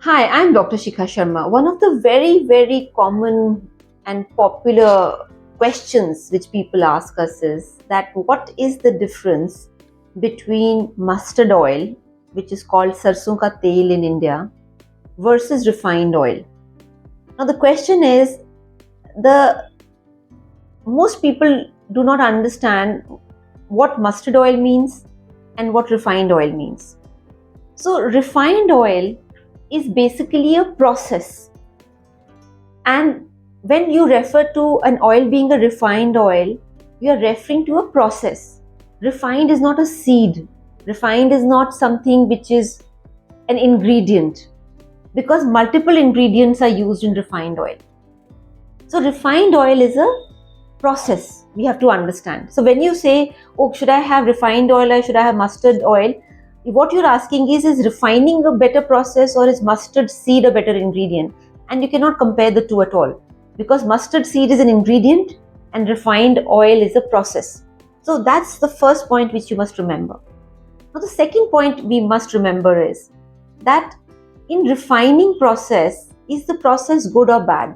Hi, I'm Dr. Shikha Sharma. One of the very common and popular questions which people ask us is that what is the difference between mustard oil, which is called sarson ka tel in India, versus refined oil? Now the question is, the most people do not understand what mustard oil means and what refined oil means. So refined oil is basically a process. And when you refer to an oil being a refined oil, you are referring to a process. Refined is not a seed. Refined is not something which is an ingredient, because multiple ingredients are used in refined oil. So refined oil is a process we have to understand. So when you say, oh, should I have refined oil or should I have mustard oil? What you're asking is refining a better process or is mustard seed a better ingredient? And you cannot compare the two at all, because mustard seed is an ingredient and refined oil is a process. So that's the first point which you must remember. Now the second point we must remember is that in refining process, is the process good or bad?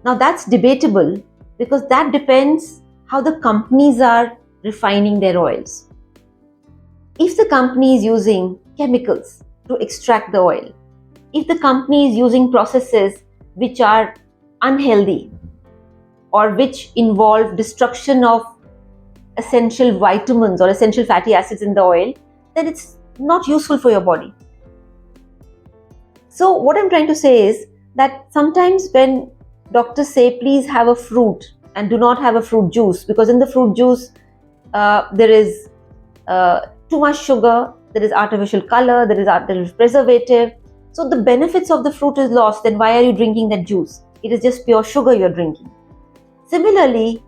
Now that's debatable, because that depends how the companies are refining their oils. If the company is using chemicals to extract the oil, if the company is using processes which are unhealthy or which involve destruction of essential vitamins or essential fatty acids in the oil, then it's not useful for your body. So what I'm trying to say is that sometimes when doctors say please have a fruit and do not have a fruit juice, because in the fruit juice there is too much sugar, there is artificial color, there is preservative. So the benefits of the fruit is lost. Then why are you drinking that juice? It is just pure sugar you're drinking. Similarly,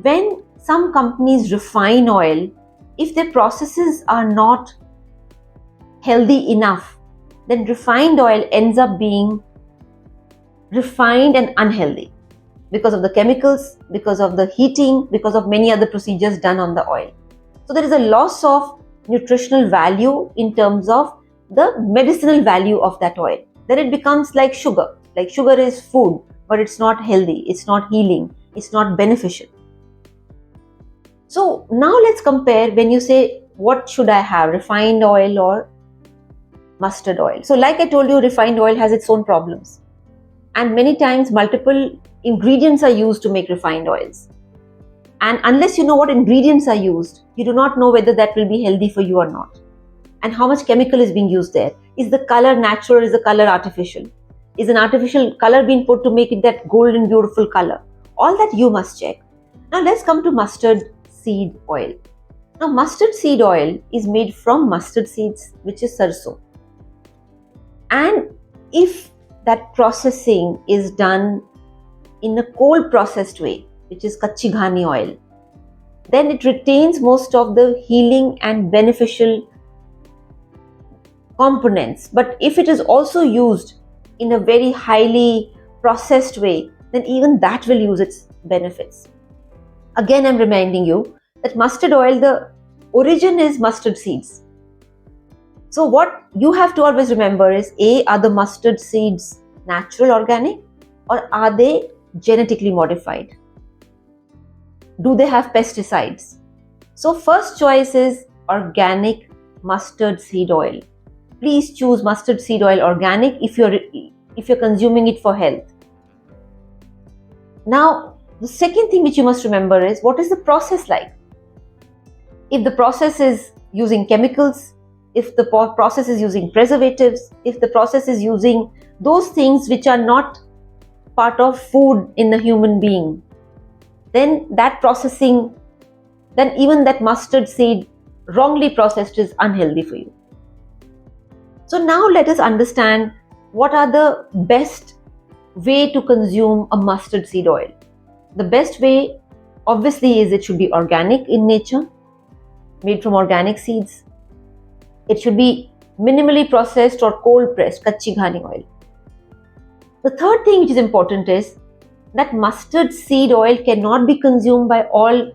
when some companies refine oil, if their processes are not healthy enough, then refined oil ends up being refined and unhealthy because of the chemicals, because of the heating, because of many other procedures done on the oil. So there is a loss of nutritional value in terms of the medicinal value of that oil. Then it becomes like sugar. Like sugar is food, but it's not healthy, it's not healing, it's not beneficial. So now let's compare. When you say what should I have, refined oil or mustard oil? So like I told you, refined oil has its own problems. And many times multiple ingredients are used to make refined oils. And unless you know what ingredients are used, you do not know whether that will be healthy for you or not. And how much chemical is being used there. Is the color natural or is the color artificial? Is an artificial color being put to make it that golden, beautiful color? All that you must check. Now let's come to mustard seed oil. Now mustard seed oil is made from mustard seeds, which is sarson. And if that processing is done in a cold processed way, which is kachi ghani oil, then it retains most of the healing and beneficial components. But if it is also used in a very highly processed way, then even that will lose its benefits. Again, I'm reminding you that mustard oil, the origin is mustard seeds. So what you have to always remember is, A, are the mustard seeds natural, organic, or are they genetically modified? Do they have pesticides? So first choice is organic mustard seed oil. Please choose mustard seed oil organic if you're consuming it for health. Now, the second thing which you must remember is, what is the process like? If the process is using chemicals, if the process is using preservatives, if the process is using those things which are not part of food in a human being, then that processing, then even that mustard seed wrongly processed is unhealthy for you. So now let us understand what are the best way to consume a mustard seed oil. The best way obviously is it should be organic in nature, made from organic seeds. It should be minimally processed or cold pressed, kachi ghani oil. The third thing which is important is that mustard seed oil cannot be consumed by all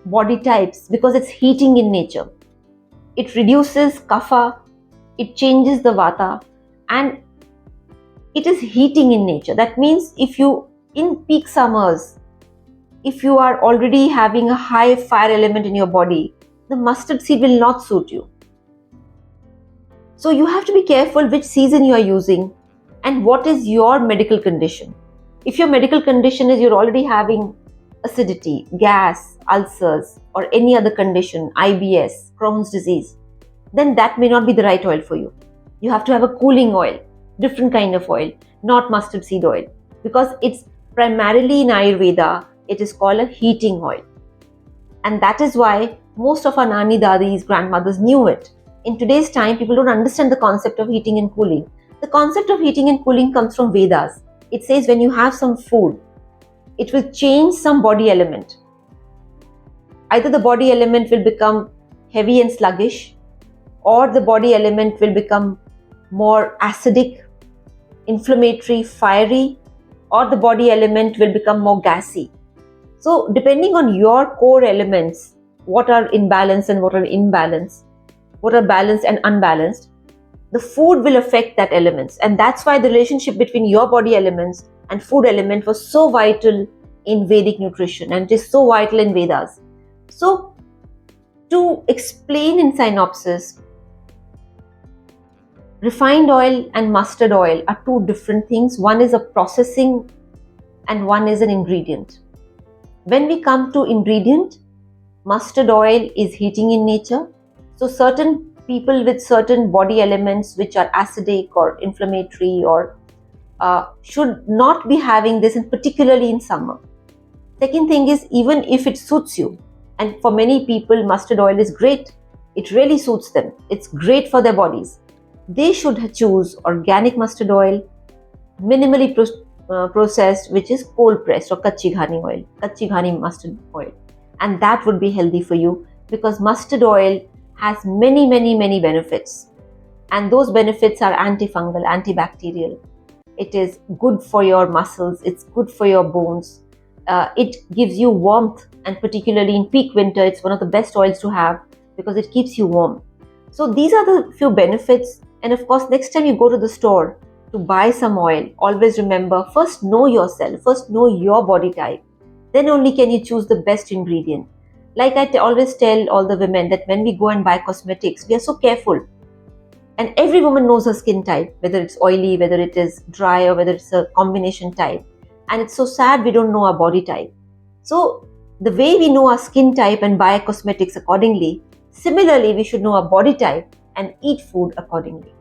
body types because it's heating in nature. It reduces kapha, it changes the vata, and it is heating in nature. That means if you, in peak summers, if you are already having a high fire element in your body, the mustard seed will not suit you. So you have to be careful which season you are using and what is your medical condition. If your medical condition is you're already having acidity, gas, ulcers, or any other condition, IBS, Crohn's disease, then that may not be the right oil for you. You have to have a cooling oil, different kind of oil, not mustard seed oil, because it's primarily in Ayurveda, it is called a heating oil. And that is why most of our nani dadis, grandmothers knew it. In today's time, people don't understand the concept of heating and cooling. The concept of heating and cooling comes from Vedas. It says when you have some food, it will change some body element. Either the body element will become heavy and sluggish, or the body element will become more acidic, inflammatory, fiery, or the body element will become more gassy. So depending on your core elements, what are in balance and what are imbalance, what are balanced and unbalanced, the food will affect that elements. And that's why the relationship between your body elements and food element was so vital in Vedic nutrition, and it is so vital in Vedas. So to explain in synopsis, refined oil and mustard oil are two different things. One is a processing and one is an ingredient. When we come to ingredient, mustard oil is heating in nature. So certain people with certain body elements which are acidic or inflammatory or should not be having this, and particularly in summer. Second thing is, even if it suits you, and for many people mustard oil is great, it really suits them, it's great for their bodies, they should choose organic mustard oil, minimally processed, which is cold pressed, or kachi ghani oil, kachi ghani mustard oil, and that would be healthy for you, because mustard oil has many benefits, and those benefits are antifungal, antibacterial. It is good for your muscles, it's good for your bones, it gives you warmth, and particularly in peak winter, it's one of the best oils to have because it keeps you warm. So these are the few benefits. And of course, next time you go to the store to buy some oil, always remember, first know yourself, first know your body type, then only can you choose the best ingredient. Like I always tell all the women that when we go and buy cosmetics, we are so careful. And every woman knows her skin type, whether it's oily, whether it is dry, or whether it's a combination type. And it's so sad we don't know our body type. So the way we know our skin type and buy cosmetics accordingly, similarly we should know our body type and eat food accordingly.